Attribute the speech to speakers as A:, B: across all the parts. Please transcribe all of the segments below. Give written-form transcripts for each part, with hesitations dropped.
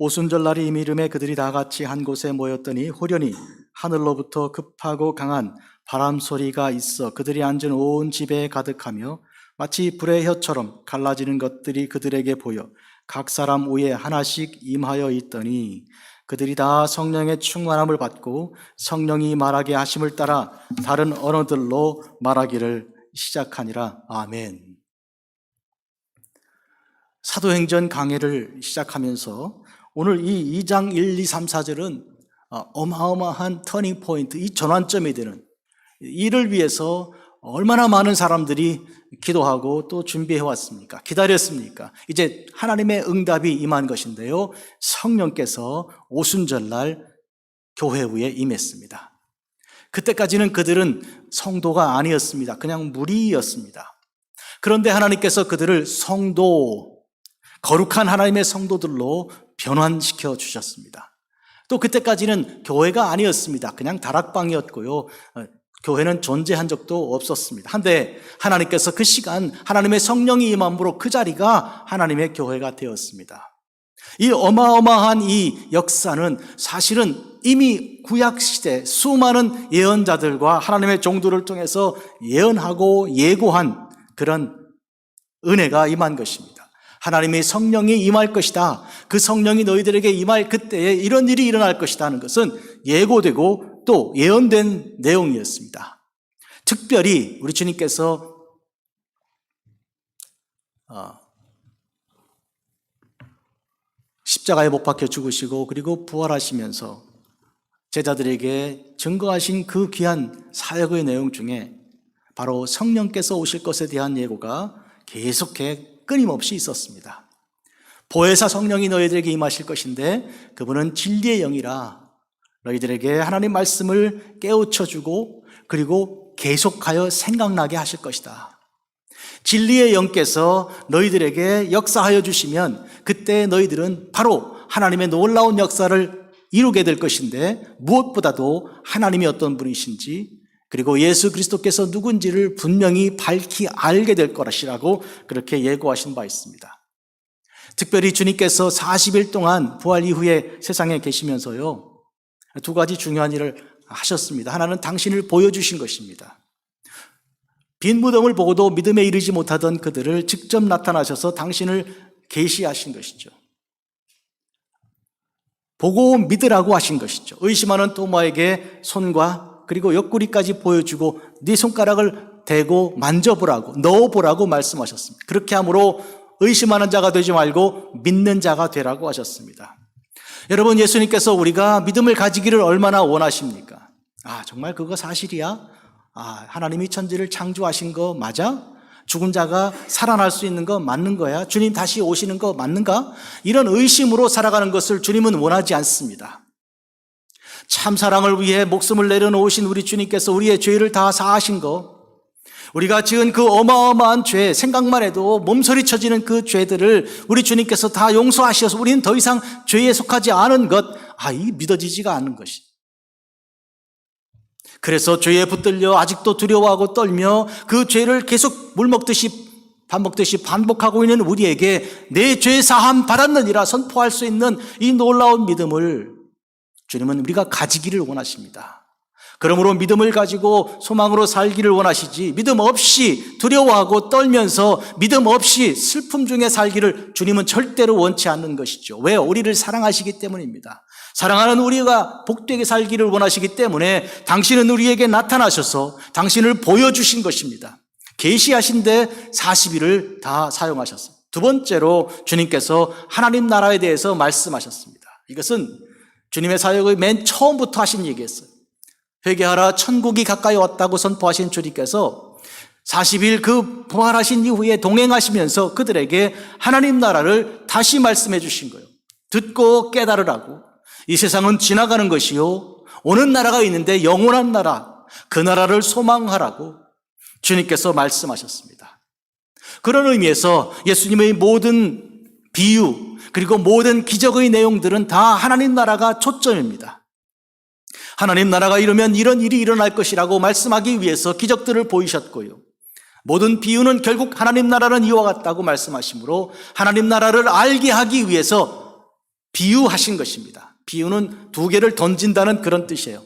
A: 오순절날이 이미름에 그들이 다 같이 한 곳에 모였더니 호련히 하늘로부터 급하고 강한 바람 소리가 있어 그들이 앉은 온 집에 가득하며 마치 불의 혀처럼 갈라지는 것들이 그들에게 보여 각 사람 위에 하나씩 임하여 있더니 그들이 다 성령의 충만함을 받고 성령이 말하게 하심을 따라 다른 언어들로 말하기를 시작하니라. 아멘. 사도행전 강해를 시작하면서 오늘 이 2장 1, 2, 3, 4절은 어마어마한 터닝 포인트, 이 전환점이 되는, 이를 위해서 얼마나 많은 사람들이 기도하고 또 준비해 왔습니까? 기다렸습니까? 이제 하나님의 응답이 임한 것인데요, 성령께서 오순절날 교회 위에 임했습니다. 그때까지는 그들은 성도가 아니었습니다. 그냥 무리였습니다. 그런데 하나님께서 그들을 성도, 거룩한 하나님의 성도들로 변환시켜 주셨습니다. 또 그때까지는 교회가 아니었습니다. 그냥 다락방이었고요, 교회는 존재한 적도 없었습니다. 한데 하나님께서 그 시간 하나님의 성령이 임함으로 그 자리가 하나님의 교회가 되었습니다. 이 어마어마한 이 역사는 사실은 이미 구약시대 수많은 예언자들과 하나님의 종들을 통해서 예언하고 예고한 그런 은혜가 임한 것입니다. 하나님의 성령이 임할 것이다, 그 성령이 너희들에게 임할 그때에 이런 일이 일어날 것이다 하는 것은 예고되고 또 예언된 내용이었습니다. 특별히 우리 주님께서 십자가에 못 박혀 죽으시고 그리고 부활하시면서 제자들에게 증거하신 그 귀한 사역의 내용 중에 바로 성령께서 오실 것에 대한 예고가 계속해 끊임없이 있었습니다. 보혜사 성령이 너희들에게 임하실 것인데 그분은 진리의 영이라 너희들에게 하나님 말씀을 깨우쳐주고 그리고 계속하여 생각나게 하실 것이다. 진리의 영께서 너희들에게 역사하여 주시면 그때 너희들은 바로 하나님의 놀라운 역사를 이루게 될 것인데 무엇보다도 하나님이 어떤 분이신지 그리고 예수 그리스도께서 누군지를 분명히 밝히 알게 될 것이라고 그렇게 예고하신 바 있습니다. 특별히 주님께서 40일 동안 부활 이후에 세상에 계시면서요, 두 가지 중요한 일을 하셨습니다. 하나는 당신을 보여주신 것입니다. 빈 무덤을 보고도 믿음에 이르지 못하던 그들을 직접 나타나셔서 당신을 계시하신 것이죠. 보고 믿으라고 하신 것이죠. 의심하는 도마에게 손과 그리고 옆구리까지 보여주고 네 손가락을 대고 만져보라고, 넣어보라고 말씀하셨습니다. 그렇게 함으로 의심하는 자가 되지 말고 믿는 자가 되라고 하셨습니다. 여러분, 예수님께서 우리가 믿음을 가지기를 얼마나 원하십니까? 정말 그거 사실이야? 하나님이 천지를 창조하신 거 맞아? 죽은 자가 살아날 수 있는 거 맞는 거야? 주님 다시 오시는 거 맞는가? 이런 의심으로 살아가는 것을 주님은 원하지 않습니다. 참 사랑을 위해 목숨을 내려놓으신 우리 주님께서 우리의 죄를 다 사하신 거, 우리가 지은 그 어마어마한 죄, 생각만 해도 몸서리 쳐지는 그 죄들을 우리 주님께서 다 용서하셔서 우리는 더 이상 죄에 속하지 않은 것, 이 믿어지지가 않은 것이. 그래서 죄에 붙들려 아직도 두려워하고 떨며 그 죄를 계속 물 먹듯이 밥 먹듯이 반복하고 있는 우리에게 내 죄 사함 받았느니라 선포할 수 있는 이 놀라운 믿음을 주님은 우리가 가지기를 원하십니다. 그러므로 믿음을 가지고 소망으로 살기를 원하시지, 믿음 없이 두려워하고 떨면서 믿음 없이 슬픔 중에 살기를 주님은 절대로 원치 않는 것이죠. 왜? 우리를 사랑하시기 때문입니다. 사랑하는 우리가 복되게 살기를 원하시기 때문에 당신은 우리에게 나타나셔서 당신을 보여주신 것입니다. 계시하신데 40일을 다 사용하셨습니다. 두 번째로 주님께서 하나님 나라에 대해서 말씀하셨습니다. 이것은 주님의 사역의 맨 처음부터 하신 얘기였어요. 회개하라, 천국이 가까이 왔다고 선포하신 주님께서 40일 그 부활하신 이후에 동행하시면서 그들에게 하나님 나라를 다시 말씀해 주신 거예요. 듣고 깨달으라고. 이 세상은 지나가는 것이요, 오는 나라가 있는데 영원한 나라, 그 나라를 소망하라고 주님께서 말씀하셨습니다. 그런 의미에서 예수님의 모든 비유 그리고 모든 기적의 내용들은 다 하나님 나라가 초점입니다. 하나님 나라가 이루면 이런 일이 일어날 것이라고 말씀하기 위해서 기적들을 보이셨고요, 모든 비유는 결국 하나님 나라는 이와 같다고 말씀하시므로 하나님 나라를 알게 하기 위해서 비유하신 것입니다. 비유는 두 개를 던진다는 그런 뜻이에요.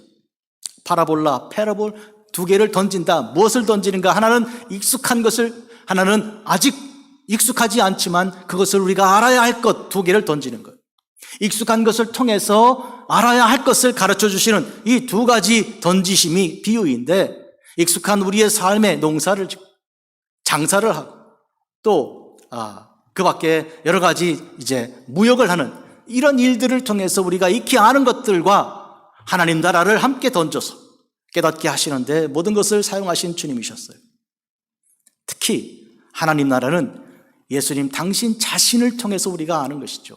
A: 파라볼라, 패러볼, 두 개를 던진다. 무엇을 던지는가? 하나는 익숙한 것을, 하나는 아직 익숙하지 않지만 그것을 우리가 알아야 할 것, 두 개를 던지는 것. 익숙한 것을 통해서 알아야 할 것을 가르쳐 주시는 이 두 가지 던지심이 비유인데, 익숙한 우리의 삶에 농사를 짓고 장사를 하고 또 그 밖에 여러 가지 이제 무역을 하는 이런 일들을 통해서 우리가 익히 아는 것들과 하나님 나라를 함께 던져서 깨닫게 하시는데 모든 것을 사용하신 주님이셨어요. 특히 하나님 나라는 예수님 당신 자신을 통해서 우리가 아는 것이죠.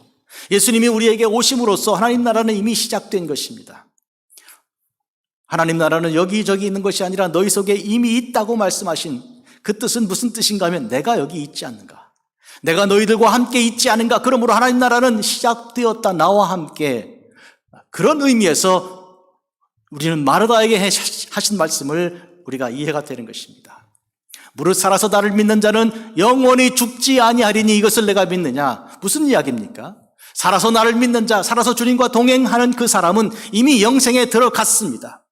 A: 예수님이 우리에게 오심으로써 하나님 나라는 이미 시작된 것입니다. 하나님 나라는 여기저기 있는 것이 아니라 너희 속에 이미 있다고 말씀하신 그 뜻은 무슨 뜻인가 하면 내가 여기 있지 않는가, 내가 너희들과 함께 있지 않은가. 그러므로 하나님 나라는 시작되었다, 나와 함께. 그런 의미에서 우리는 마르다에게 하신 말씀을 우리가 이해가 되는 것입니다. 무릇 살아서 나를 믿는 자는 영원히 죽지 아니하리니 이것을 내가 믿느냐. 무슨 이야기입니까? 살아서 나를 믿는 자, 살아서 주님과 동행하는 그 사람은 이미 영생에 들어갔습니다.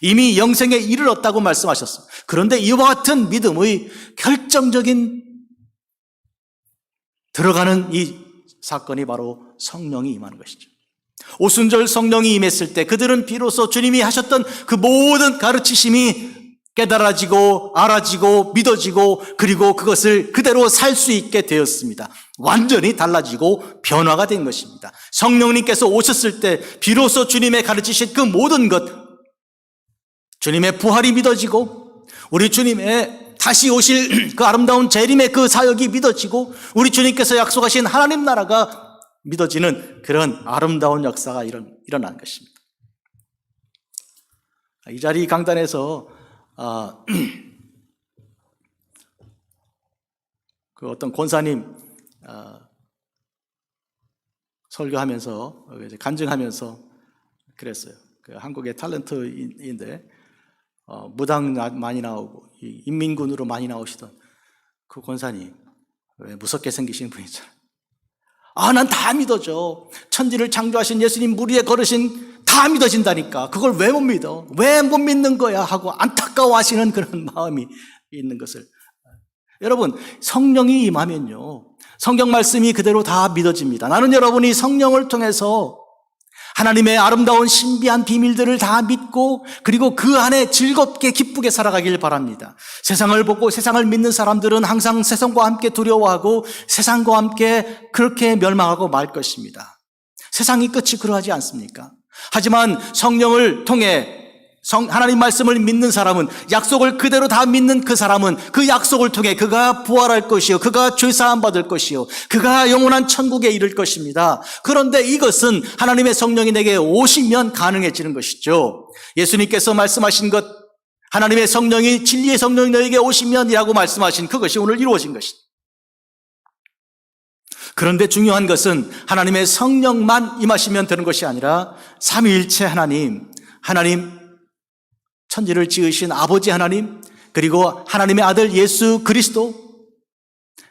A: 이미 영생에 이르렀다고 말씀하셨어요. 그런데 이와 같은 믿음의 결정적인 들어가는 이 사건이 바로 성령이 임하는 것이죠. 오순절 성령이 임했을 때 그들은 비로소 주님이 하셨던 그 모든 가르치심이 깨달아지고 알아지고 믿어지고 그리고 그것을 그대로 살 수 있게 되었습니다. 완전히 달라지고 변화가 된 것입니다. 성령님께서 오셨을 때 비로소 주님의 가르치신 그 모든 것, 주님의 부활이 믿어지고 우리 주님의 다시 오실 그 아름다운 재림의 그 사역이 믿어지고 우리 주님께서 약속하신 하나님 나라가 믿어지는 그런 아름다운 역사가 일어난 것입니다. 이 자리 강단에서 그 어떤 권사님 설교하면서 간증하면서 그랬어요. 그 한국의 탤런트인데 무당 많이 나오고 인민군으로 많이 나오시던 그 권사님, 왜 무섭게 생기신 분이잖아요. 난 다 믿어져. 천지를 창조하신 예수님 무리에 걸으신 다 믿어진다니까. 그걸 왜 못 믿어? 왜 못 믿는 거야? 하고 안타까워하시는 그런 마음이 있는 것을. 여러분, 성령이 임하면요, 성경 말씀이 그대로 다 믿어집니다. 나는 여러분이 성령을 통해서 하나님의 아름다운 신비한 비밀들을 다 믿고 그리고 그 안에 즐겁게 기쁘게 살아가길 바랍니다. 세상을 보고 세상을 믿는 사람들은 항상 세상과 함께 두려워하고 세상과 함께 그렇게 멸망하고 말 것입니다. 세상이 끝이 그러하지 않습니까? 하지만 성령을 통해 하나님 말씀을 믿는 사람은, 약속을 그대로 다 믿는 그 사람은 그 약속을 통해 그가 부활할 것이요, 그가 죄사함 받을 것이요, 그가 영원한 천국에 이를 것입니다. 그런데 이것은 하나님의 성령이 내게 오시면 가능해지는 것이죠. 예수님께서 말씀하신 것, 하나님의 성령이, 진리의 성령이 너에게 오시면이라고 말씀하신 그것이 오늘 이루어진 것입니다. 그런데 중요한 것은 하나님의 성령만 임하시면 되는 것이 아니라 삼위일체 하나님 천지를 지으신 아버지 하나님, 그리고 하나님의 아들 예수 그리스도,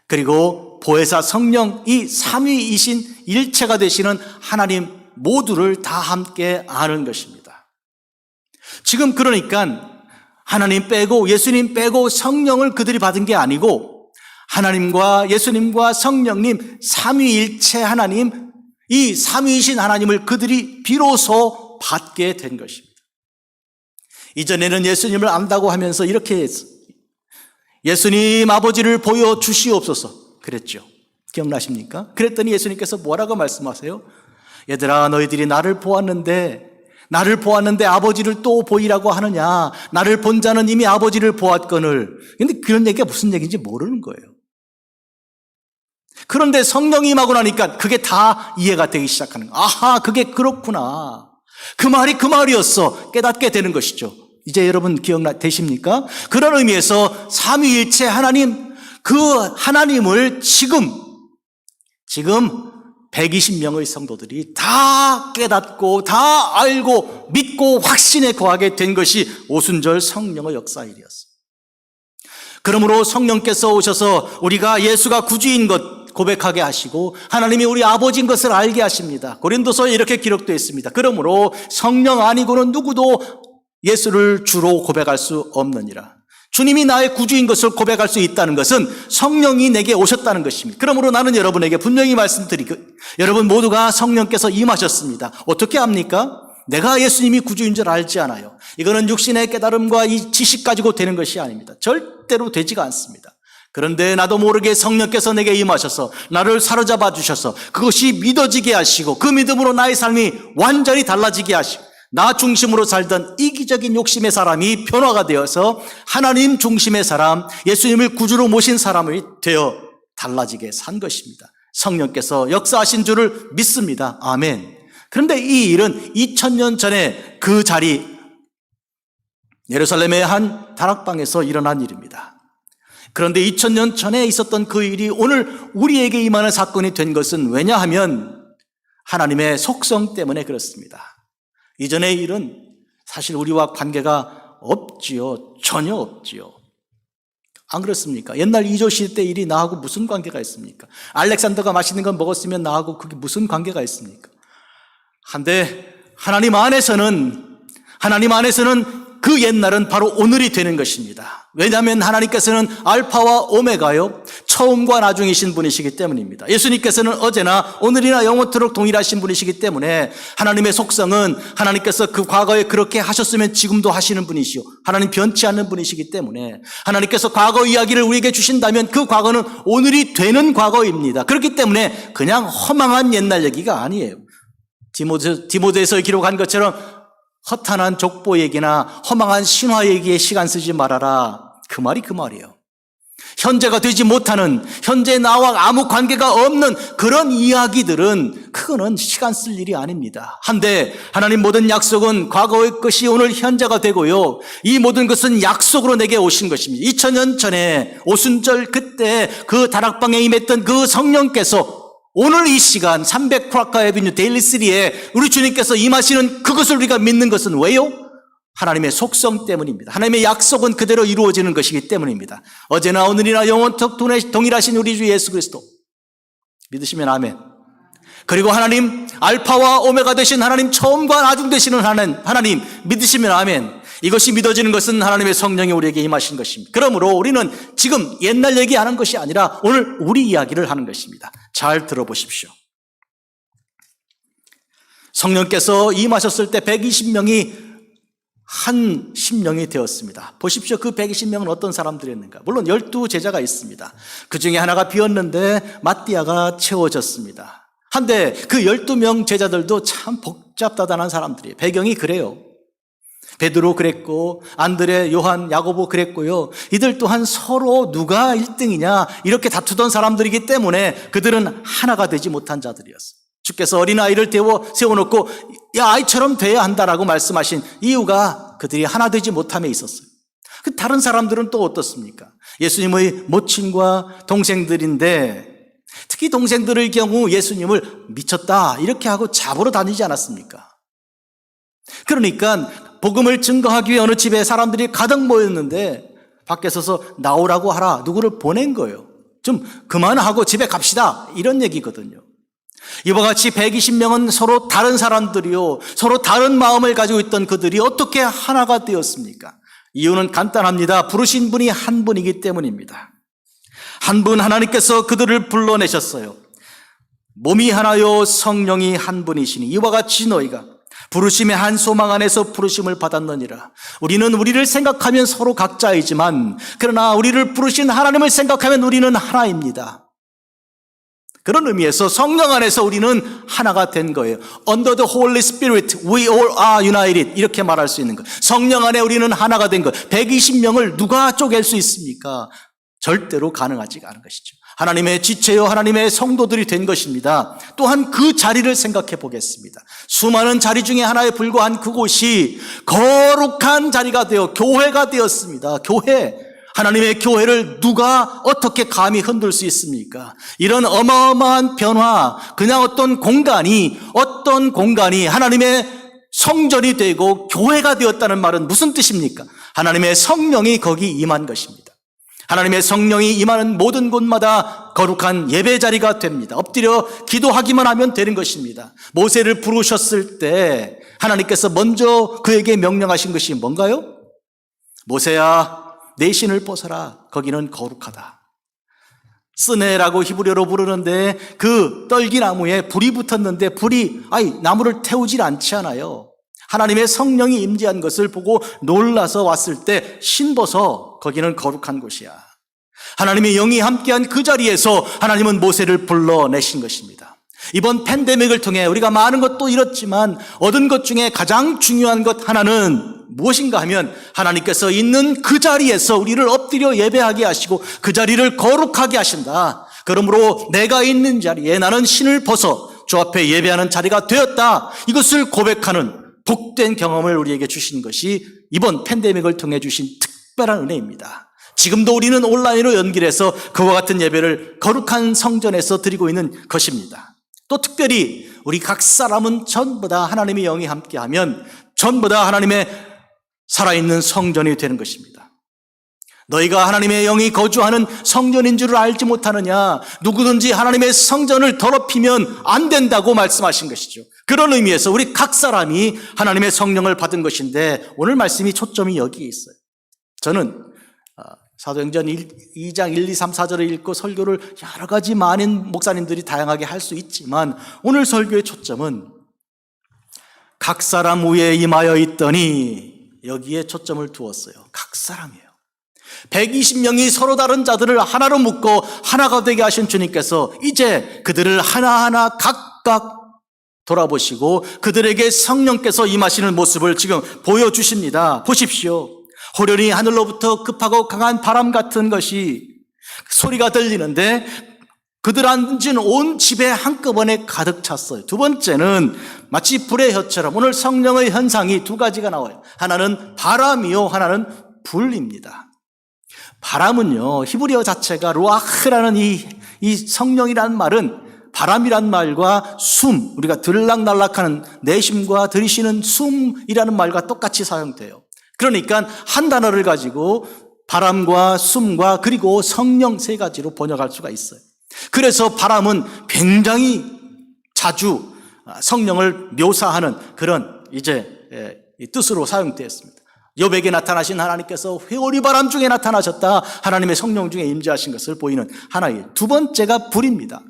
A: 그리고 보혜사 성령, 이 삼위이신 일체가 되시는 하나님 모두를 다 함께 아는 것입니다. 지금 그러니까 하나님 빼고 예수님 빼고 성령을 그들이 받은 게 아니고 하나님과 예수님과 성령님 삼위일체 하나님, 이 삼위이신 하나님을 그들이 비로소 받게 된 것입니다. 이전에는 예수님을 안다고 하면서 이렇게 했어. 예수님 아버지를 보여주시옵소서 그랬죠. 기억나십니까? 그랬더니 예수님께서 뭐라고 말씀하세요? 얘들아, 너희들이 나를 보았는데 아버지를 또 보이라고 하느냐? 나를 본 자는 이미 아버지를 보았거늘. 근데 그런 얘기가 무슨 얘기인지 모르는 거예요. 그런데 성령이 임하고 나니까 그게 다 이해가 되기 시작하는 거예요. 아하, 그게 그렇구나. 그 말이 그 말이었어. 깨닫게 되는 것이죠. 이제 여러분 되십니까? 그런 의미에서 삼위일체 하나님, 그 하나님을 지금 120명의 성도들이 다 깨닫고 다 알고 믿고 확신에 거하게 된 것이 오순절 성령의 역사일이었어요. 그러므로 성령께서 오셔서 우리가 예수가 구주인 것, 고백하게 하시고 하나님이 우리 아버지인 것을 알게 하십니다. 고린도서에 이렇게 기록되어 있습니다. 그러므로 성령 아니고는 누구도 예수를 주로 고백할 수 없느니라. 주님이 나의 구주인 것을 고백할 수 있다는 것은 성령이 내게 오셨다는 것입니다. 그러므로 나는 여러분에게 분명히 말씀드리고, 여러분 모두가 성령께서 임하셨습니다. 어떻게 합니까? 내가 예수님이 구주인 줄 알지 않아요. 이거는 육신의 깨달음과 이 지식 가지고 되는 것이 아닙니다. 절대로 되지가 않습니다. 그런데 나도 모르게 성령께서 내게 임하셔서 나를 사로잡아 주셔서 그것이 믿어지게 하시고 그 믿음으로 나의 삶이 완전히 달라지게 하시고 나 중심으로 살던 이기적인 욕심의 사람이 변화가 되어서 하나님 중심의 사람, 예수님을 구주로 모신 사람이 되어 달라지게 산 것입니다. 성령께서 역사하신 줄을 믿습니다. 아멘. 그런데 이 일은 2000년 전에 그 자리 예루살렘의 한 다락방에서 일어난 일입니다. 그런데 2000년 전에 있었던 그 일이 오늘 우리에게 임하는 사건이 된 것은 왜냐하면 하나님의 속성 때문에 그렇습니다. 이전의 일은 사실 우리와 관계가 없지요. 전혀 없지요. 안 그렇습니까? 옛날 이조시대 때 일이 나하고 무슨 관계가 있습니까? 알렉산더가 맛있는 걸 먹었으면 나하고 그게 무슨 관계가 있습니까? 한데 하나님 안에서는 그 옛날은 바로 오늘이 되는 것입니다. 왜냐하면 하나님께서는 알파와 오메가요, 처음과 나중이신 분이시기 때문입니다. 예수님께서는 어제나 오늘이나 영원토록 동일하신 분이시기 때문에 하나님의 속성은 하나님께서 그 과거에 그렇게 하셨으면 지금도 하시는 분이시오. 하나님 변치 않는 분이시기 때문에 하나님께서 과거 이야기를 우리에게 주신다면 그 과거는 오늘이 되는 과거입니다. 그렇기 때문에 그냥 허망한 옛날 얘기가 아니에요. 디모데에서 기록한 것처럼 허탄한 족보 얘기나 허망한 신화 얘기에 시간 쓰지 말아라. 그 말이 그 말이에요. 현재가 되지 못하는, 현재 나와 아무 관계가 없는 그런 이야기들은 그거는 시간 쓸 일이 아닙니다. 한데 하나님 모든 약속은 과거의 것이 오늘 현재가 되고요. 이 모든 것은 약속으로 내게 오신 것입니다. 2000년 전에 오순절 그때 그 다락방에 임했던 그 성령께서 오늘 이 시간 300 크라커 애비뉴 데일리 3에 우리 주님께서 임하시는 그것을 우리가 믿는 것은 왜요? 하나님의 속성 때문입니다. 하나님의 약속은 그대로 이루어지는 것이기 때문입니다. 어제나 오늘이나 영원토록 동일하신 우리 주 예수 그리스도 믿으시면 아멘. 그리고 하나님 알파와 오메가 되신 하나님, 처음과 나중 되시는 하나님 믿으시면 아멘. 이것이 믿어지는 것은 하나님의 성령이 우리에게 임하신 것입니다. 그러므로 우리는 지금 옛날 얘기하는 것이 아니라 오늘 우리 이야기를 하는 것입니다. 잘 들어보십시오. 성령께서 임하셨을 때 120명이 한 심령이 되었습니다. 보십시오. 그 120명은 어떤 사람들이었는가? 물론 12제자가 있습니다. 그 중에 하나가 비었는데 마띠아가 채워졌습니다. 한데 그 12명 제자들도 참 복잡다단한 사람들이에요. 배경이 그래요. 베드로 그랬고 안드레, 요한, 야고보 그랬고요. 이들 또한 서로 누가 1등이냐 이렇게 다투던 사람들이기 때문에 그들은 하나가 되지 못한 자들이었어요. 주께서 어린아이를 세워놓고 야, 아이처럼 돼야 한다라고 말씀하신 이유가 그들이 하나 되지 못함에 있었어요. 그 다른 사람들은 또 어떻습니까? 예수님의 모친과 동생들인데 특히 동생들의 경우 예수님을 미쳤다 이렇게 하고 잡으러 다니지 않았습니까? 그러니까 복음을 증거하기 위해 어느 집에 사람들이 가득 모였는데 밖에 서서 나오라고 하라, 누구를 보낸 거예요. 좀 그만하고 집에 갑시다 이런 얘기거든요. 이와 같이 120명은 서로 다른 사람들이요, 서로 다른 마음을 가지고 있던 그들이 어떻게 하나가 되었습니까? 이유는 간단합니다. 부르신 분이 한 분이기 때문입니다. 한 분 하나님께서 그들을 불러내셨어요. 몸이 하나요 성령이 한 분이시니 이와 같이 너희가 부르심의 한 소망 안에서 부르심을 받았느니라. 우리는 우리를 생각하면 서로 각자이지만 그러나 우리를 부르신 하나님을 생각하면 우리는 하나입니다. 그런 의미에서 성령 안에서 우리는 하나가 된 거예요. Under the Holy Spirit, we all are united. 이렇게 말할 수 있는 거예요. 성령 안에 우리는 하나가 된 거예요. 120명을 누가 쪼갤 수 있습니까? 절대로 가능하지 않은 것이죠. 하나님의 지체요, 하나님의 성도들이 된 것입니다. 또한 그 자리를 생각해 보겠습니다. 수많은 자리 중에 하나에 불과한 그곳이 거룩한 자리가 되어 교회가 되었습니다. 교회. 하나님의 교회를 누가 어떻게 감히 흔들 수 있습니까? 이런 어마어마한 변화, 그냥 어떤 공간이 하나님의 성전이 되고 교회가 되었다는 말은 무슨 뜻입니까? 하나님의 성령이 거기 임한 것입니다. 하나님의 성령이 임하는 모든 곳마다 거룩한 예배 자리가 됩니다. 엎드려 기도하기만 하면 되는 것입니다. 모세를 부르셨을 때 하나님께서 먼저 그에게 명령하신 것이 뭔가요? 모세야, 내 신을 벗어라. 거기는 거룩하다. 스네라고 히브리어로 부르는데 그 떨기나무에 불이 붙었는데 나무를 태우질 않지 않아요. 하나님의 성령이 임재한 것을 보고 놀라서 왔을 때 신벗어 거기는 거룩한 곳이야. 하나님의 영이 함께한 그 자리에서 하나님은 모세를 불러내신 것입니다. 이번 팬데믹을 통해 우리가 많은 것도 잃었지만 얻은 것 중에 가장 중요한 것 하나는 무엇인가 하면 하나님께서 있는 그 자리에서 우리를 엎드려 예배하게 하시고 그 자리를 거룩하게 하신다. 그러므로 내가 있는 자리에 나는 신을 벗어 주 앞에 예배하는 자리가 되었다. 이것을 고백하는 복된 경험을 우리에게 주신 것이 이번 팬데믹을 통해 주신 특별한 은혜입니다. 지금도 우리는 온라인으로 연결해서 그와 같은 예배를 거룩한 성전에서 드리고 있는 것입니다. 또 특별히 우리 각 사람은 전부 다 하나님의 영이 함께하면 전부 다 하나님의 살아있는 성전이 되는 것입니다. 너희가 하나님의 영이 거주하는 성전인 줄을 알지 못하느냐? 누구든지 하나님의 성전을 더럽히면 안 된다고 말씀하신 것이죠. 그런 의미에서 우리 각 사람이 하나님의 성령을 받은 것인데 오늘 말씀이 초점이 여기에 있어요. 저는 사도행전 2장 1, 2, 3, 4절을 읽고 설교를 여러 가지 많은 목사님들이 다양하게 할 수 있지만 오늘 설교의 초점은 각 사람 위에 임하여 있더니 여기에 초점을 두었어요. 각 사람이에요. 120명이 서로 다른 자들을 하나로 묶고 하나가 되게 하신 주님께서 이제 그들을 하나하나 각각 돌아보시고 그들에게 성령께서 임하시는 모습을 지금 보여주십니다. 보십시오. 호련히 하늘로부터 급하고 강한 바람 같은 것이 소리가 들리는데 그들 앉은 온 집에 한꺼번에 가득 찼어요. 두 번째는 마치 불의 혀처럼 오늘 성령의 현상이 두 가지가 나와요. 하나는 바람이요, 하나는 불입니다. 바람은요, 히브리어 자체가 루아흐라는 이 성령이라는 말은 바람이란 말과 숨, 우리가 들락날락하는 내심과 들이쉬는 숨이라는 말과 똑같이 사용돼요. 그러니까 한 단어를 가지고 바람과 숨과 그리고 성령 세 가지로 번역할 수가 있어요. 그래서 바람은 굉장히 자주 성령을 묘사하는 그런 뜻으로 사용되었습니다. 욥에게 나타나신 하나님께서 회오리 바람 중에 나타나셨다. 하나님의 성령 중에 임재하신 것을 보이는 하나의 두 번째가 불입니다.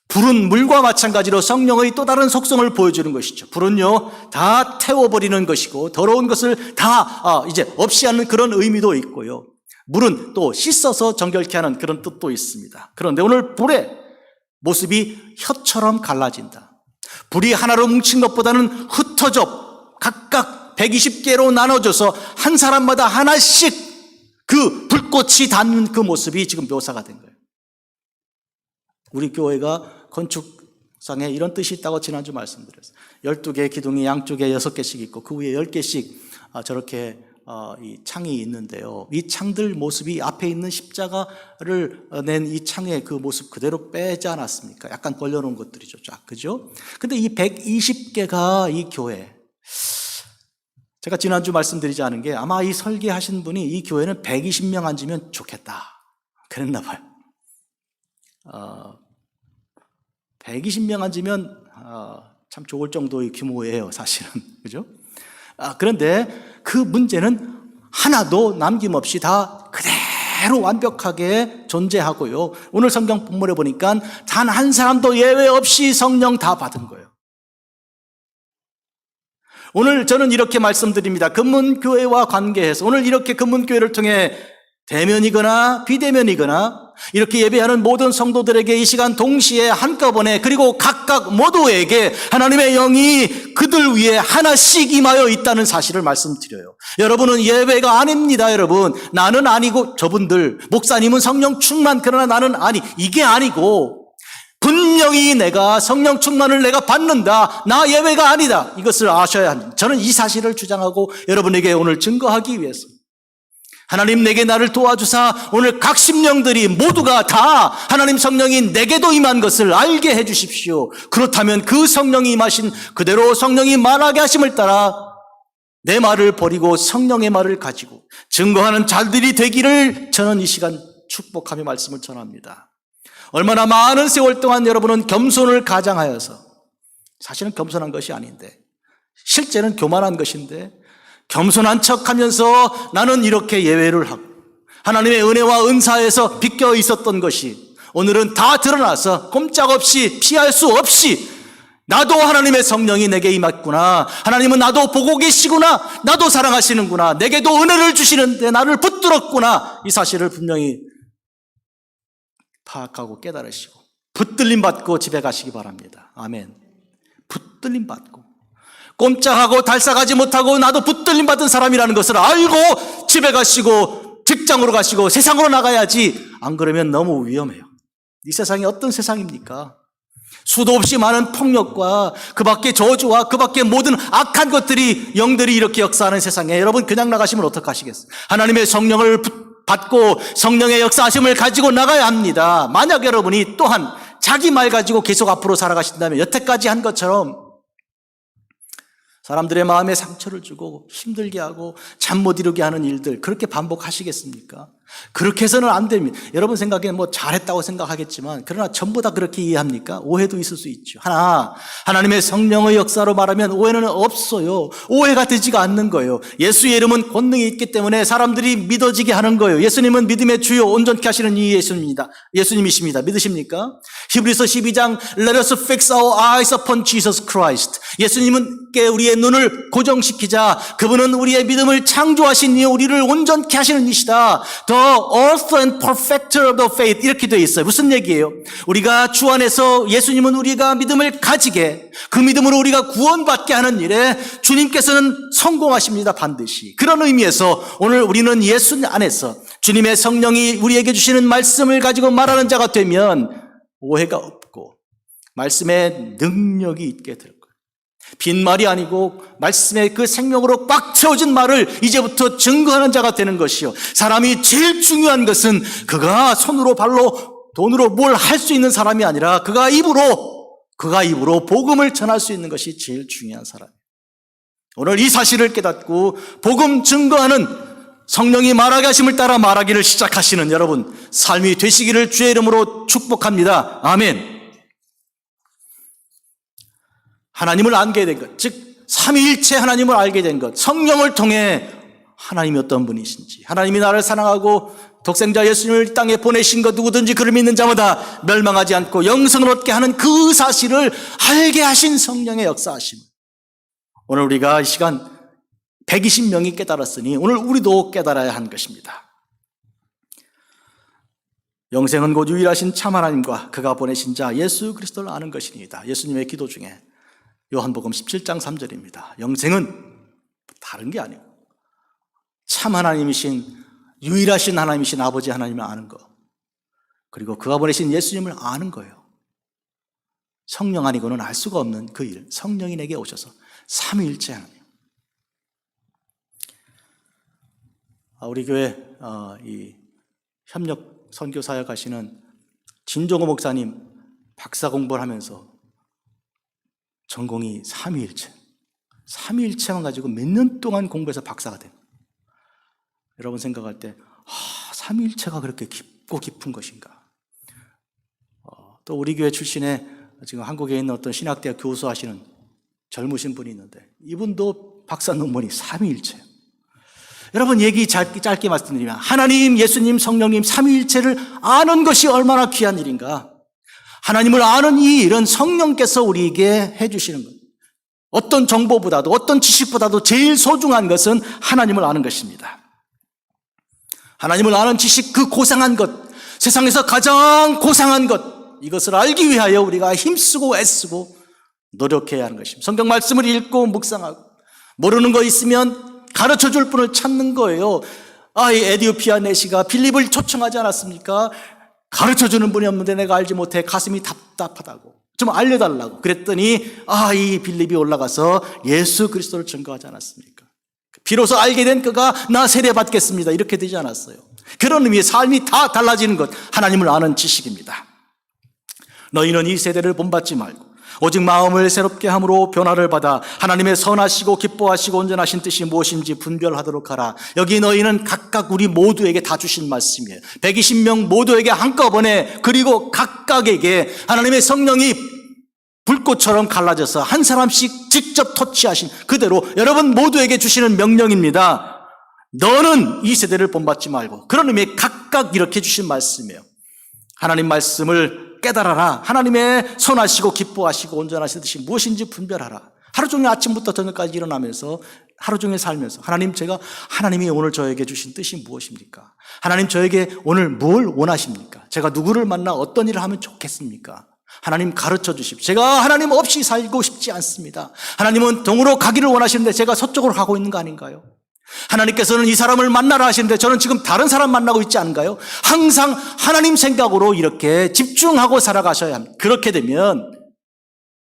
A: 불은 물과 마찬가지로 성령의 또 다른 속성을 보여주는 것이죠. 불은요, 다 태워버리는 것이고 더러운 것을 다 이제 없이 하는 그런 의미도 있고요. 물은 또 씻어서 정결케 하는 그런 뜻도 있습니다. 그런데 오늘 불의 모습이 혀처럼 갈라진다. 불이 하나로 뭉친 것보다는 흩어져 각각 120개로 나눠져서 한 사람마다 하나씩 그 불꽃이 닿는 그 모습이 지금 묘사가 된 거예요. 우리 교회가 건축상에 이런 뜻이 있다고 지난주 말씀드렸어요. 12개의 기둥이 양쪽에 6개씩 있고 그 위에 10개씩 저렇게 이 창이 있는데요. 이 창들 모습이 앞에 있는 십자가를 낸 이 창의 그 모습 그대로 빼지 않았습니까? 약간 걸려놓은 것들이죠. 쫙, 그죠? 근데 이 120개가 이 교회, 제가 지난주 말씀드리지 않은 게 아마 이 설계하신 분이 이 교회는 120명 앉으면 좋겠다 그랬나 봐요. 120명 앉으면 참 좋을 정도의 규모예요, 사실은. 그죠? 그런데 그 문제는 하나도 남김없이 다 그대로 완벽하게 존재하고요. 오늘 성경 본문에 보니까 단 한 사람도 예외 없이 성령 다 받은 거예요. 오늘 저는 이렇게 말씀드립니다. 금문교회와 관계해서 오늘 이렇게 금문교회를 통해 대면이거나 비대면이거나 이렇게 예배하는 모든 성도들에게 이 시간 동시에 한꺼번에 그리고 각각 모두에게 하나님의 영이 그들 위에 하나씩 임하여 있다는 사실을 말씀드려요. 여러분은 예배가 아닙니다. 여러분, 나는 아니고 저분들 목사님은 성령 충만, 그러나 나는 아니, 이게 아니고 분명히 내가 성령 충만을 내가 받는다, 나 예배가 아니다, 이것을 아셔야 합니다. 저는 이 사실을 주장하고 여러분에게 오늘 증거하기 위해서 하나님 내게 나를 도와주사 오늘 각 심령들이 모두가 다 하나님 성령이 내게도 임한 것을 알게 해주십시오. 그렇다면 그 성령이 임하신 그대로 성령이 말하게 하심을 따라 내 말을 버리고 성령의 말을 가지고 증거하는 자들이 되기를 저는 이 시간 축복하며 말씀을 전합니다. 얼마나 많은 세월 동안 여러분은 겸손을 가장하여서, 사실은 겸손한 것이 아닌데 실제는 교만한 것인데 겸손한 척하면서 나는 이렇게 예외를 하고 하나님의 은혜와 은사에서 비껴 있었던 것이 오늘은 다 드러나서 꼼짝없이 피할 수 없이 나도 하나님의 성령이 내게 임했구나, 하나님은 나도 보고 계시구나, 나도 사랑하시는구나, 내게도 은혜를 주시는데 나를 붙들었구나, 이 사실을 분명히 파악하고 깨달으시고 붙들림 받고 집에 가시기 바랍니다. 아멘. 붙들림 받고 꼼짝하고 달싹하지 못하고 나도 붙들림 받은 사람이라는 것을 알고 집에 가시고 직장으로 가시고 세상으로 나가야지, 안 그러면 너무 위험해요. 이 세상이 어떤 세상입니까? 수도 없이 많은 폭력과 그 밖에 저주와 그 밖에 모든 악한 것들이, 영들이 이렇게 역사하는 세상에 여러분 그냥 나가시면 어떡하시겠어요? 하나님의 성령을 받고 성령의 역사하심을 가지고 나가야 합니다. 만약 여러분이 또한 자기 말 가지고 계속 앞으로 살아가신다면 여태까지 한 것처럼 사람들의 마음에 상처를 주고 힘들게 하고 잠 못 이루게 하는 일들, 그렇게 반복하시겠습니까? 그렇게 해서는 안 됩니다. 여러분 생각에 뭐 잘했다고 생각하겠지만, 그러나 전부 다 그렇게 이해합니까? 오해도 있을 수 있죠. 하나님의 성령의 역사로 말하면 오해는 없어요. 오해가 되지가 않는 거예요. 예수의 이름은 권능이 있기 때문에 사람들이 믿어지게 하는 거예요. 예수님은 믿음의 주요 온전케 하시는 이 예수님이십니다. 믿으십니까? 히브리서 12장 Let us fix our eyes upon Jesus Christ. 예수님께 우리의 눈을 고정시키자. 그분은 우리의 믿음을 창조하신 이유, 우리를 온전케 하시는 이시다. The author and perfecter of the faith, 이렇게 되어 있어요. 무슨 얘기예요? 우리가 주 안에서 예수님은 우리가 믿음을 가지게, 그 믿음으로 우리가 구원받게 하는 일에 주님께서는 성공하십니다. 반드시. 그런 의미에서 오늘 우리는 예수 안에서 주님의 성령이 우리에게 주시는 말씀을 가지고 말하는 자가 되면 오해가 없고 말씀의 능력이 있게 될 거예요. 빈말이 아니고 말씀의 그 생명으로 꽉 채워진 말을 이제부터 증거하는 자가 되는 것이요. 사람이 제일 중요한 것은 그가 손으로 발로 돈으로 뭘 할 수 있는 사람이 아니라 그가 입으로 복음을 전할 수 있는 것이 제일 중요한 사람이에요. 오늘 이 사실을 깨닫고 복음 증거하는, 성령이 말하게 하심을 따라 말하기를 시작하시는 여러분 삶이 되시기를 주의 이름으로 축복합니다. 아멘. 하나님을 알게 된 것, 즉 삼위일체 하나님을 알게 된 것, 성령을 통해 하나님이 어떤 분이신지, 하나님이 나를 사랑하고 독생자 예수님을 이 땅에 보내신 것, 누구든지 그를 믿는 자마다 멸망하지 않고 영생을 얻게 하는 그 사실을 알게 하신 성령의 역사하심, 오늘 우리가 이 시간 120명이 깨달았으니 오늘 우리도 깨달아야 하는 것입니다. 영생은 곧 유일하신 참 하나님과 그가 보내신 자 예수 그리스도를 아는 것이니이다. 예수님의 기도 중에 요한복음 17장 3절입니다. 영생은 다른 게 아니고 참 하나님이신, 유일하신 하나님이신 아버지 하나님을 아는 것, 그리고 그가 보내신 예수님을 아는 거예요. 성령 아니고는 알 수가 없는 그 일, 성령이 내게 오셔서 삼위일체 하나님. 우리 교회 이 협력 선교사역 하시는 진종호 목사님 박사 공부를 하면서 전공이 삼위일체만 가지고 몇 년 동안 공부해서 박사가 됩니다. 여러분 생각할 때 삼위일체가 그렇게 깊고 깊은 것인가? 또 우리 교회 출신의 지금 한국에 있는 어떤 신학대학 교수하시는 젊으신 분이 있는데 이분도 박사 논문이 삼위일체예요. 여러분 얘기 짧게 말씀드리면 하나님, 예수님, 성령님 삼위일체를 아는 것이 얼마나 귀한 일인가. 하나님을 아는 이 일은 성령께서 우리에게 해주시는 것. 어떤 정보보다도 어떤 지식보다도 제일 소중한 것은 하나님을 아는 것입니다. 하나님을 아는 지식, 그 고상한 것, 세상에서 가장 고상한 것, 이것을 알기 위하여 우리가 힘쓰고 애쓰고 노력해야 하는 것입니다. 성경 말씀을 읽고 묵상하고 모르는 거 있으면 가르쳐줄 분을 찾는 거예요. 이 에디오피아 내시가 빌립을 초청하지 않았습니까? 가르쳐주는 분이 없는데 내가 알지 못해 가슴이 답답하다고, 좀 알려달라고 그랬더니 이 빌립이 올라가서 예수 그리스도를 증거하지 않았습니까? 비로소 알게 된 그가 나 세례받겠습니다, 이렇게 되지 않았어요. 그런 의미의 삶이 다 달라지는 것, 하나님을 아는 지식입니다. 너희는 이 세대를 본받지 말고 오직 마음을 새롭게 함으로 변화를 받아 하나님의 선하시고 기뻐하시고 온전하신 뜻이 무엇인지 분별하도록 하라. 여기 너희는 각각 우리 모두에게 다 주신 말씀이에요. 120명 모두에게 한꺼번에, 그리고 각각에게 하나님의 성령이 불꽃처럼 갈라져서 한 사람씩 직접 터치하신 그대로 여러분 모두에게 주시는 명령입니다. 너는 이 세대를 본받지 말고, 그런 의미에 각각 이렇게 주신 말씀이에요. 하나님 말씀을 깨달아라. 하나님의 선하시고 기뻐하시고 온전하신 뜻이 무엇인지 분별하라. 하루 종일 아침부터 저녁까지 일어나면서 하루 종일 살면서 하나님이 오늘 저에게 주신 뜻이 무엇입니까? 하나님 저에게 오늘 뭘 원하십니까? 제가 누구를 만나 어떤 일을 하면 좋겠습니까? 하나님 가르쳐 주십시오. 제가 하나님 없이 살고 싶지 않습니다. 하나님은 동으로 가기를 원하시는데 제가 서쪽으로 가고 있는 거 아닌가요? 하나님께서는 이 사람을 만나라 하시는데 저는 지금 다른 사람 만나고 있지 않은가요? 항상 하나님 생각으로 이렇게 집중하고 살아가셔야 합니다. 그렇게 되면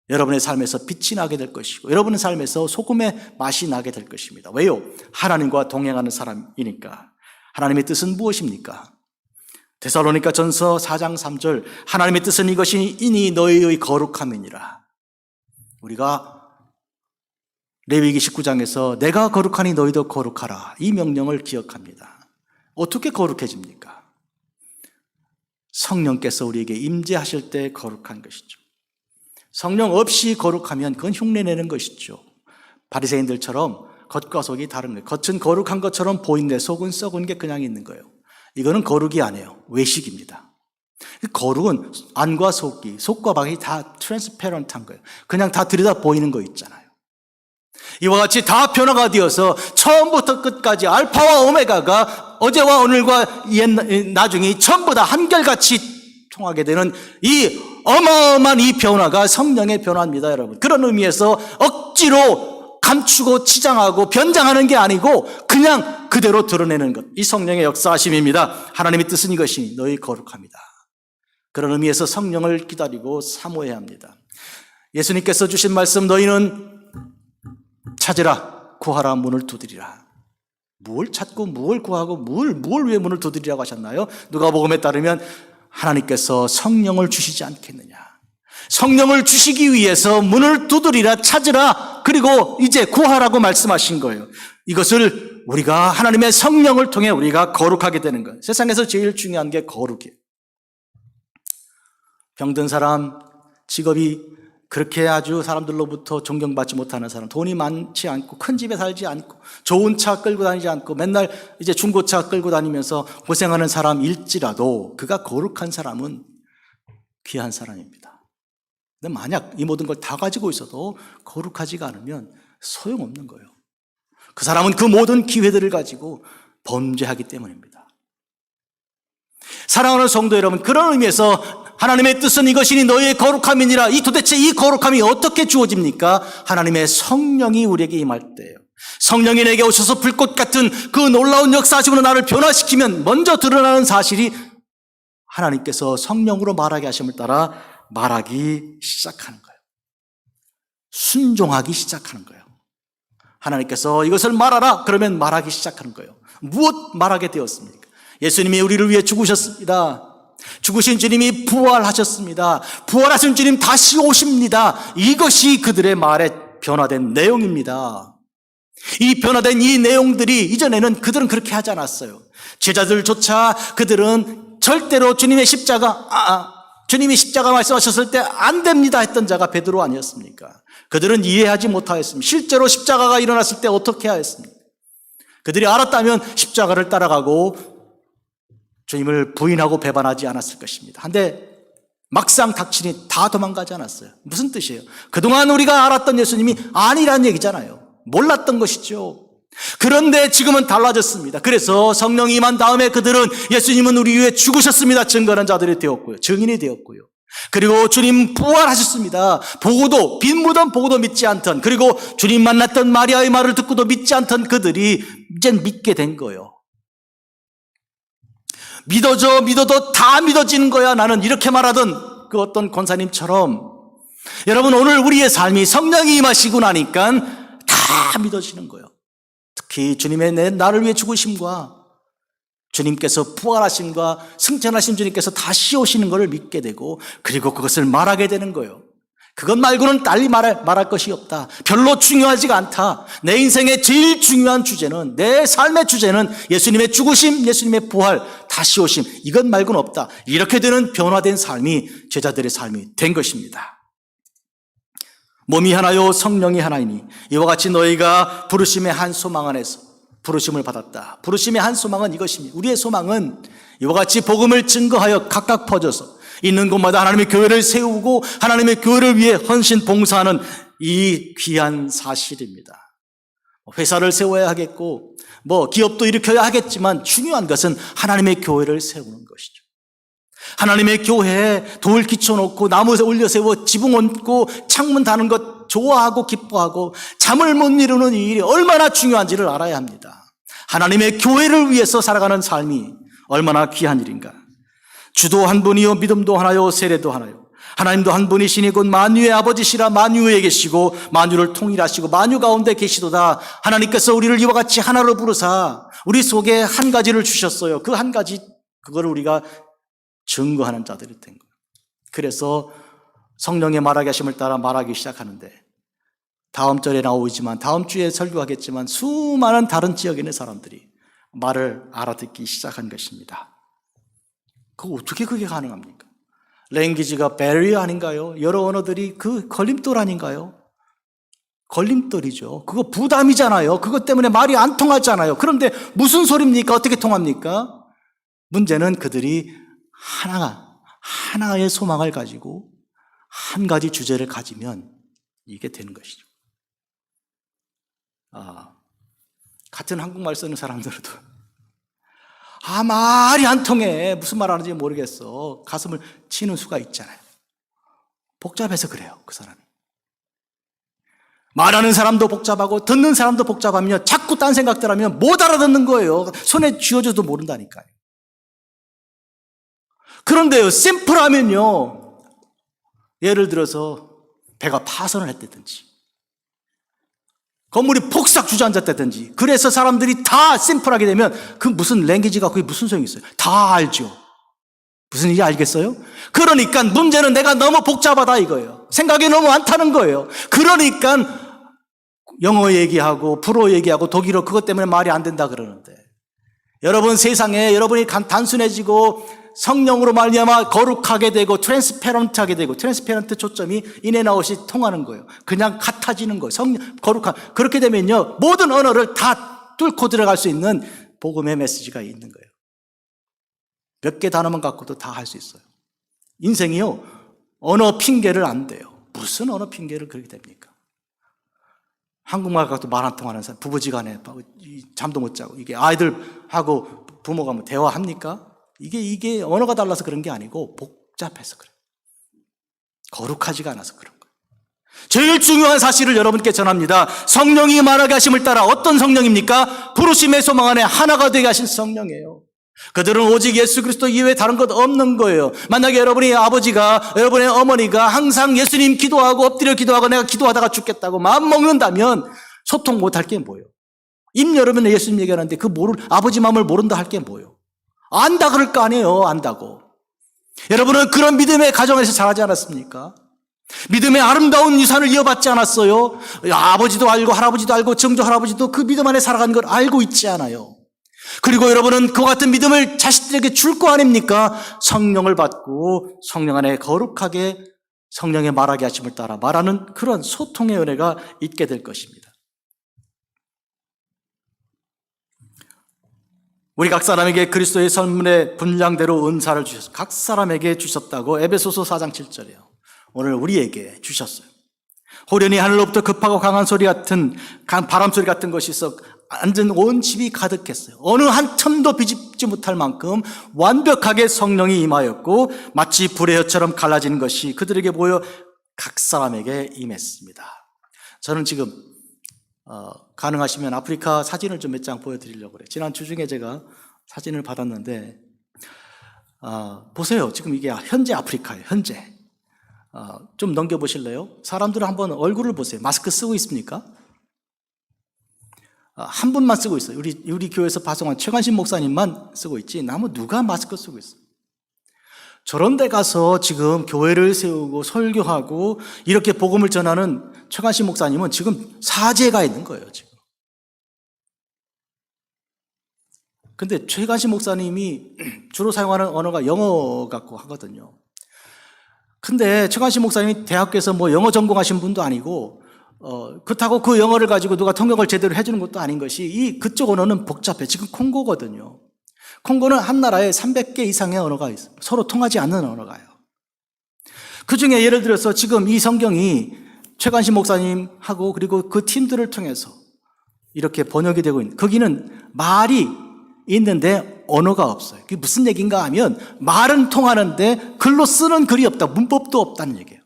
A: 여러분의 삶에서 빛이 나게 될 것이고 여러분의 삶에서 소금의 맛이 나게 될 것입니다. 왜요? 하나님과 동행하는 사람이니까. 하나님의 뜻은 무엇입니까? 데살로니가 전서 4장 3절, 하나님의 뜻은 이것이 이니 너희의 거룩함이니라. 우리가 레위기 19장에서 내가 거룩하니 너희도 거룩하라, 이 명령을 기억합니다. 어떻게 거룩해집니까? 성령께서 우리에게 임재하실 때 거룩한 것이죠. 성령 없이 거룩하면 그건 흉내내는 것이죠. 바리새인들처럼 겉과 속이 다른 거예요. 겉은 거룩한 것처럼 보이는데 속은 썩은 게 그냥 있는 거예요. 이거는 거룩이 아니에요. 외식입니다. 거룩은 안과 속이, 속과 밖이 다 트랜스페런트한 거예요. 그냥 다 들여다 보이는 거 있잖아요. 이와 같이 다 변화가 되어서 처음부터 끝까지 알파와 오메가가 어제와 오늘과 나중에 전부 다 한결같이 통하게 되는 이 어마어마한 이 변화가 성령의 변화입니다, 여러분. 그런 의미에서 억지로 감추고 치장하고 변장하는 게 아니고 그냥 그대로 드러내는 것, 이 성령의 역사하심입니다. 하나님의 뜻은 이것이 너희 거룩합니다. 그런 의미에서 성령을 기다리고 사모해야 합니다. 예수님께서 주신 말씀, 너희는 찾으라, 구하라, 문을 두드리라. 뭘 찾고 뭘 구하고 뭘 왜 문을 두드리라고 하셨나요? 누가복음에 따르면 하나님께서 성령을 주시지 않겠느냐. 성령을 주시기 위해서 문을 두드리라, 찾으라, 그리고 이제 구하라고 말씀하신 거예요. 이것을 우리가 하나님의 성령을 통해 우리가 거룩하게 되는 거예요. 세상에서 제일 중요한 게 거룩이에요. 병든 사람, 직업이 그렇게 아주 사람들로부터 존경받지 못하는 사람, 돈이 많지 않고 큰 집에 살지 않고 좋은 차 끌고 다니지 않고 맨날 이제 중고차 끌고 다니면서 고생하는 사람일지라도 그가 거룩한 사람은 귀한 사람입니다. 근데 만약 이 모든 걸 다 가지고 있어도 거룩하지가 않으면 소용없는 거예요. 그 사람은 그 모든 기회들을 가지고 범죄하기 때문입니다. 사랑하는 성도 여러분, 그런 의미에서 하나님의 뜻은 이것이니 너희의 거룩함이니라. 도대체 이 거룩함이 어떻게 주어집니까? 하나님의 성령이 우리에게 임할 때예요. 성령이 내게 오셔서 불꽃 같은 그 놀라운 역사하심으로 나를 변화시키면 먼저 드러나는 사실이 하나님께서 성령으로 말하게 하심을 따라 말하기 시작하는 거예요. 순종하기 시작하는 거예요. 하나님께서 이것을 말하라 그러면 말하기 시작하는 거예요. 무엇 말하게 되었습니까? 예수님이 우리를 위해 죽으셨습니다. 죽으신 주님이 부활하셨습니다. 부활하신 주님 다시 오십니다. 이것이 그들의 말에 변화된 내용입니다. 이 변화된 이 내용들이 이전에는 그들은 그렇게 하지 않았어요. 제자들조차 그들은 절대로 주님이 십자가 말씀하셨을 때 안 됩니다 했던 자가 베드로 아니었습니까? 그들은 이해하지 못하였습니다. 실제로 십자가가 일어났을 때 어떻게 하였습니까? 그들이 알았다면 십자가를 따라가고 주님을 부인하고 배반하지 않았을 것입니다. 한데 막상 닥치니 다 도망가지 않았어요. 무슨 뜻이에요? 그동안 우리가 알았던 예수님이 아니라는 얘기잖아요. 몰랐던 것이죠. 그런데 지금은 달라졌습니다. 그래서 성령이 임한 다음에 그들은 예수님은 우리 위해 죽으셨습니다 증거하는 자들이 되었고요. 증인이 되었고요. 그리고 주님 부활하셨습니다. 보고도, 빈 무덤 보고도 믿지 않던, 그리고 주님 만났던 마리아의 말을 듣고도 믿지 않던 그들이 이젠 믿게 된 거예요. 믿어도 다 믿어지는 거야 나는, 이렇게 말하던 그 어떤 권사님처럼 여러분 오늘 우리의 삶이 성령이 임하시고 나니까 다 믿어지는 거예요. 특히 주님의 나를 위해 죽으심과 주님께서 부활하심과 승천하신 주님께서 다시 오시는 것을 믿게 되고 그리고 그것을 말하게 되는 거예요. 그것 말고는 달리 말할 것이 없다. 별로 중요하지가 않다. 내 인생의 제일 중요한 주제는, 내 삶의 주제는 예수님의 죽으심, 예수님의 부활, 다시 오심, 이것 말고는 없다. 이렇게 되는 변화된 삶이 제자들의 삶이 된 것입니다. 몸이 하나요 성령이 하나이니 이와 같이 너희가 부르심의 한 소망 안에서 부르심을 받았다. 부르심의 한 소망은 이것입니다. 우리의 소망은 이와 같이 복음을 증거하여 각각 퍼져서 있는 곳마다 하나님의 교회를 세우고 하나님의 교회를 위해 헌신 봉사하는 이 귀한 사실입니다. 회사를 세워야 하겠고 기업도 일으켜야 하겠지만 중요한 것은 하나님의 교회를 세우는 것이죠. 하나님의 교회에 돌 기쳐놓고 나무에 올려 세워 지붕 얹고 창문 다는 것 좋아하고 기뻐하고 잠을 못 이루는 이 일이 얼마나 중요한지를 알아야 합니다. 하나님의 교회를 위해서 살아가는 삶이 얼마나 귀한 일인가. 주도 한 분이요 믿음도 하나요 세례도 하나요. 하나님도 한 분이시니 곧 만유의 아버지시라 만유에 계시고 만유를 통일하시고 만유 가운데 계시도다. 하나님께서 우리를 이와 같이 하나로 부르사 우리 속에 한 가지를 주셨어요. 그 한 가지 그거를 우리가 증거하는 자들이 된 거예요. 그래서 성령의 말하게 하심을 따라 말하기 시작하는데 다음 절에 나오지만 다음 주에 설교하겠지만 수많은 다른 지역에 있는 사람들이 말을 알아듣기 시작한 것입니다. 어떻게 그게 가능합니까? 랭귀지가 베리어 아닌가요? 여러 언어들이 그 걸림돌 아닌가요? 걸림돌이죠. 그거 부담이잖아요. 그것 때문에 말이 안 통하잖아요. 그런데 무슨 소리입니까? 어떻게 통합니까? 문제는 그들이 하나의 소망을 가지고 한 가지 주제를 가지면 이게 되는 것이죠. 같은 한국말 쓰는 사람들도 말이 안 통해. 무슨 말 하는지 모르겠어. 가슴을 치는 수가 있잖아요. 복잡해서 그래요, 그 사람이. 말하는 사람도 복잡하고 듣는 사람도 복잡하면 자꾸 딴 생각들 하면 못 알아듣는 거예요. 손에 쥐어줘도 모른다니까요. 그런데요, 심플하면요, 예를 들어서 배가 파손을 했다든지 건물이 폭삭 주저앉았다든지 그래서 사람들이 다 심플하게 되면 그 무슨 랭귀지가 그게 무슨 소용이 있어요? 다 알죠. 무슨 일인지 알겠어요? 그러니까 문제는 내가 너무 복잡하다 이거예요. 생각이 너무 많다는 거예요. 그러니까 영어 얘기하고 불어 얘기하고 독일어 그것 때문에 말이 안 된다 그러는데 여러분 세상에 여러분이 단순해지고 성령으로 말미암아 거룩하게 되고 트랜스페런트하게 되고 트랜스페런트 초점이 인앤아웃이 통하는 거예요. 그냥 같아지는 거예요. 거룩한 그렇게 되면요 모든 언어를 다 뚫고 들어갈 수 있는 복음의 메시지가 있는 거예요. 몇 개 단어만 갖고도 다 할 수 있어요. 인생이요 언어 핑계를 안 돼요. 무슨 언어 핑계를 그렇게 됩니까? 한국말 갖고 말 안 통하는 사람 부부지간에 잠도 못 자고 이게 아이들하고 부모가 뭐 대화합니까? 이게 언어가 달라서 그런 게 아니고 복잡해서 그래요. 거룩하지가 않아서 그런 거예요. 제일 중요한 사실을 여러분께 전합니다. 성령이 말하게 하심을 따라 어떤 성령입니까? 부르심의 소망 안에 하나가 되게 하신 성령이에요. 그들은 오직 예수 그리스도 이외에 다른 것 없는 거예요. 만약에 여러분의 아버지가 여러분의 어머니가 항상 예수님 기도하고 엎드려 기도하고 내가 기도하다가 죽겠다고 마음 먹는다면 소통 못할 게 뭐예요? 입 열으면 예수님 얘기하는데 아버지 마음을 모른다 할 게 뭐예요? 안다 그럴 거 아니에요. 안다고. 여러분은 그런 믿음의 가정에서 자라지 않았습니까? 믿음의 아름다운 유산을 이어받지 않았어요? 아버지도 알고 할아버지도 알고 증조 할아버지도 그 믿음 안에 살아가는 걸 알고 있지 않아요? 그리고 여러분은 그와 같은 믿음을 자식들에게 줄 거 아닙니까? 성령을 받고 성령 안에 거룩하게 성령의 말하게 하심을 따라 말하는 그런 소통의 은혜가 있게 될 것입니다. 우리 각 사람에게 그리스도의 선물의 분량대로 은사를 주셔서 각 사람에게 주셨다고 에베소서 4장 7절이에요. 오늘 우리에게 주셨어요. 호련히 하늘로부터 급하고 강한 소리 같은 바람 소리 같은 것이 있어 앉은 온 집이 가득했어요. 어느 한 틈도 비집지 못할 만큼 완벽하게 성령이 임하였고 마치 불의 혀처럼 갈라지는 것이 그들에게 보여 각 사람에게 임했습니다. 저는 지금 가능하시면 아프리카 사진을 좀 몇 장 보여드리려고 그래요. 지난 주 중에 제가 사진을 받았는데 보세요. 지금 이게 현재 아프리카예요. 현재. 좀 넘겨보실래요? 사람들은 한번 얼굴을 보세요. 마스크 쓰고 있습니까? 한 분만 쓰고 있어요. 우리 교회에서 파송한 최관심 목사님만 쓰고 있지 나무 누가 마스크 쓰고 있어요? 저런 데 가서 지금 교회를 세우고 설교하고 이렇게 복음을 전하는 최관식 목사님은 지금 사제가 있는 거예요, 지금. 근데 최관식 목사님이 주로 사용하는 언어가 영어 갖고 하거든요. 근데 최관식 목사님이 대학교에서 뭐 영어 전공하신 분도 아니고, 그렇다고 그 영어를 가지고 누가 통역을 제대로 해주는 것도 아닌 것이 그쪽 언어는 복잡해. 지금 콩고거든요. 콩고는 한 나라에 300개 이상의 언어가 있어요. 서로 통하지 않는 언어가요. 그 중에 예를 들어서 지금 이 성경이 최관식 목사님하고 그리고 그 팀들을 통해서 이렇게 번역이 되고 있는, 거기는 말이 있는데 언어가 없어요. 그게 무슨 얘기인가 하면 말은 통하는데 글로 쓰는 글이 없다. 문법도 없다는 얘기예요.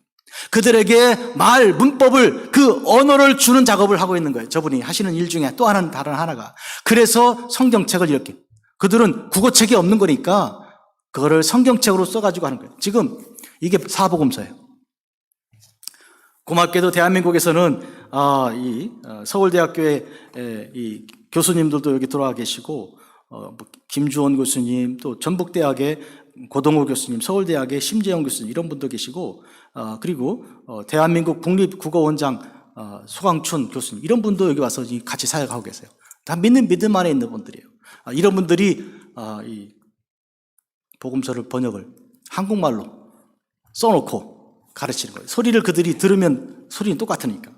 A: 그들에게 말, 문법을, 그 언어를 주는 작업을 하고 있는 거예요. 저분이 하시는 일 중에 또 다른 하나가. 그래서 성경책을 이렇게, 그들은 국어책이 없는 거니까 그거를 성경책으로 써가지고 하는 거예요. 지금 이게 사복음서예요. 고맙게도 대한민국에서는 서울대학교의 이 교수님들도 여기 돌아와 계시고, 김주원 교수님, 또 전북대학의 고동호 교수님, 서울대학의 심재영 교수님, 이런 분도 계시고, 그리고 대한민국 국립국어원장 소강춘 교수님, 이런 분도 여기 와서 같이 사역하고 계세요. 다 믿음 안에 있는 분들이에요. 이런 분들이 이 복음서를 번역을 한국말로 써놓고 가르치는 거예요. 소리를 그들이 들으면 소리는 똑같으니까.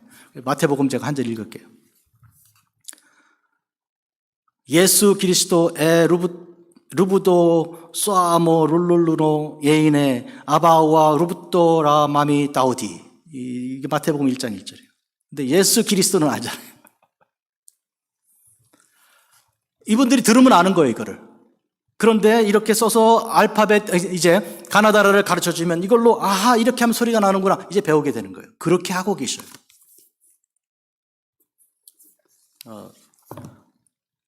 A: 마태복음 제가 한 절 읽을게요. 예수 그리스도의 루브도 쏘아모 룰룰루노 예인의 아바와 루브도라 마미 다우디. 이게 마태복음 1장 1절이에요. 근데 예수 그리스도는 아잖아요. 이분들이 들으면 아는 거예요, 이거를. 그런데 이렇게 써서 알파벳, 이제 가나다라를 가르쳐 주면 이걸로 아하, 이렇게 하면 소리가 나는구나, 이제 배우게 되는 거예요. 그렇게 하고 계셔요.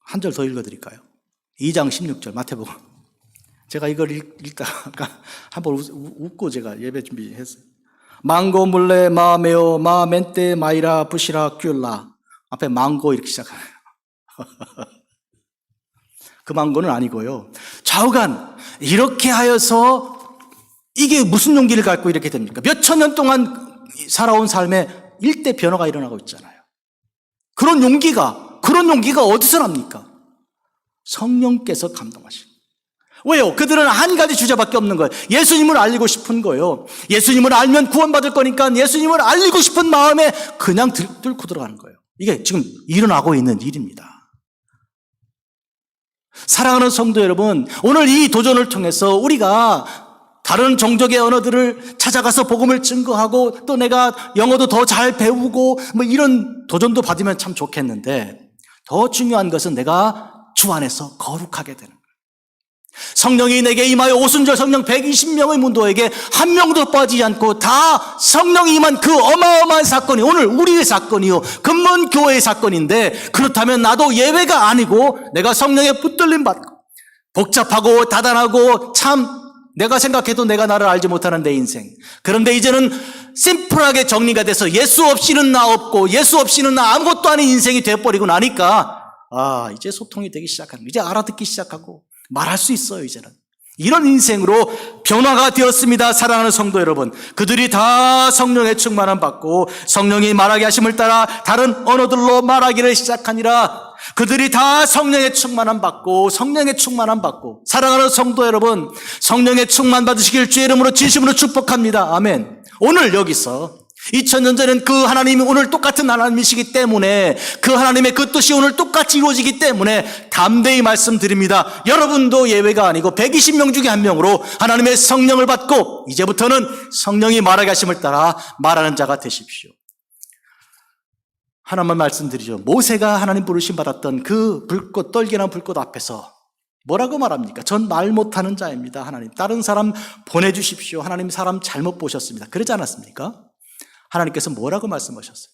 A: 한 절 더 읽어드릴까요? 2장 16절 마태복음. 제가 이걸 읽다가 한번 웃고 제가 예배 준비했어요. 망고 물레 마메오 마 멘테 마이라 부시라 큐라. 앞에 망고 이렇게 시작하네요. 그 망고는 아니고요. 좌우간 이렇게 하여서 이게 무슨 용기를 갖고 이렇게 됩니까? 몇천 년 동안 살아온 삶에 일대 변화가 일어나고 있잖아요. 그런 용기가 어디서 납니까? 성령께서 감동하신. 왜요? 그들은 한 가지 주제밖에 없는 거예요. 예수님을 알리고 싶은 거예요. 예수님을 알면 구원받을 거니까 예수님을 알리고 싶은 마음에 그냥 뚫고 들어가는 거예요. 이게 지금 일어나고 있는 일입니다. 사랑하는 성도 여러분, 오늘 이 도전을 통해서 우리가 다른 종족의 언어들을 찾아가서 복음을 증거하고 또 내가 영어도 더 잘 배우고 뭐 이런 도전도 받으면 참 좋겠는데, 더 중요한 것은 내가 주 안에서 거룩하게 되는 거예요. 성령이 내게 임하여 오순절 성령 120명의 문도에게 한 명도 빠지지 않고 다 성령이 임한 그 어마어마한 사건이 오늘 우리의 사건이요, 금문교회의 사건인데, 그렇다면 나도 예외가 아니고 내가 성령의 붙들림 받고 복잡하고 다단하고 참 내가 생각해도 내가 나를 알지 못하는 내 인생, 그런데 이제는 심플하게 정리가 돼서 예수 없이는 나 없고 예수 없이는 나 아무것도 아닌 인생이 되어버리고 나니까 이제 소통이 되기 시작하는 거예요. 이제 알아듣기 시작하고 말할 수 있어요. 이제는 이런 인생으로 변화가 되었습니다. 사랑하는 성도 여러분, 그들이 다 성령의 충만함 받고 성령이 말하게 하심을 따라 다른 언어들로 말하기를 시작하니라. 그들이 다 성령의 충만함 받고 사랑하는 성도 여러분, 성령의 충만 받으시길 주의 이름으로 진심으로 축복합니다. 아멘. 오늘 여기서 2000년 전엔 그 하나님이 오늘 똑같은 하나님이시기 때문에, 그 하나님의 그 뜻이 오늘 똑같이 이루어지기 때문에 담대히 말씀드립니다. 여러분도 예외가 아니고 120명 중에 한 명으로 하나님의 성령을 받고 이제부터는 성령이 말하게 하심을 따라 말하는 자가 되십시오. 하나만 말씀드리죠. 모세가 하나님 부르심 받았던 그 불꽃, 떨기난 불꽃 앞에서 뭐라고 말합니까? 전 말 못하는 자입니다. 하나님, 다른 사람 보내주십시오. 하나님 사람 잘못 보셨습니다. 그러지 않았습니까? 하나님께서 뭐라고 말씀하셨어요?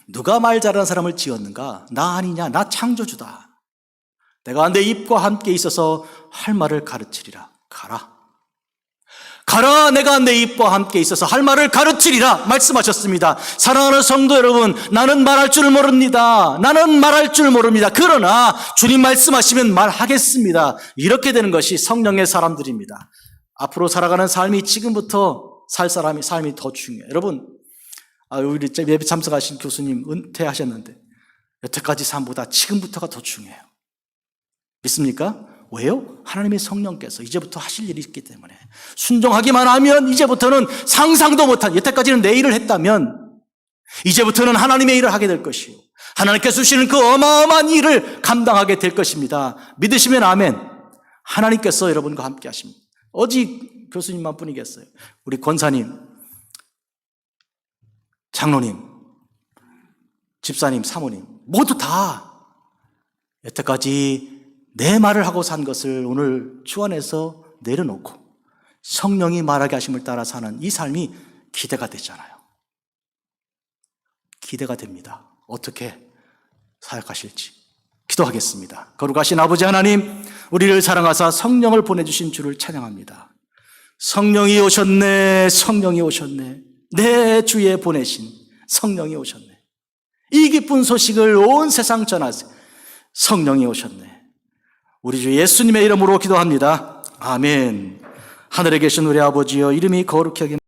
A: 누가 말 잘하는 사람을 지었는가? 나 아니냐? 나 창조주다. 내가 내 입과 함께 있어서 할 말을 가르치리라. 가라, 내가 내 입과 함께 있어서 할 말을 가르치리라 말씀하셨습니다. 사랑하는 성도 여러분, 나는 말할 줄 모릅니다. 그러나 주님 말씀하시면 말하겠습니다. 이렇게 되는 것이 성령의 사람들입니다. 앞으로 살아가는 삶이 지금부터 살 사람이 삶이 더 중요해요. 여러분, 우리 예배 참석하신 교수님 은퇴하셨는데 여태까지 삶보다 지금부터가 더 중요해요. 믿습니까? 왜요? 하나님의 성령께서 이제부터 하실 일이 있기 때문에 순종하기만 하면 이제부터는 상상도 못한, 여태까지는 내 일을 했다면 이제부터는 하나님의 일을 하게 될 것이요, 하나님께서 주시는 그 어마어마한 일을 감당하게 될 것입니다. 믿으시면 아멘. 하나님께서 여러분과 함께 하십니다. 오직 교수님만 뿐이겠어요. 우리 권사님, 장로님, 집사님, 사모님 모두 다 여태까지 내 말을 하고 산 것을 오늘 주 안에서 내려놓고 성령이 말하게 하심을 따라 사는 이 삶이 기대가 되잖아요. 기대가 됩니다. 어떻게 사역하실지 기도하겠습니다. 거룩하신 아버지 하나님, 우리를 사랑하사 성령을 보내주신 주를 찬양합니다. 성령이 오셨네, 성령이 오셨네. 내 주에 보내신 성령이 오셨네. 이 기쁜 소식을 온 세상 전하세요. 성령이 오셨네. 우리 주 예수님의 이름으로 기도합니다. 아멘. 하늘에 계신 우리 아버지여, 이름이 거룩히 여김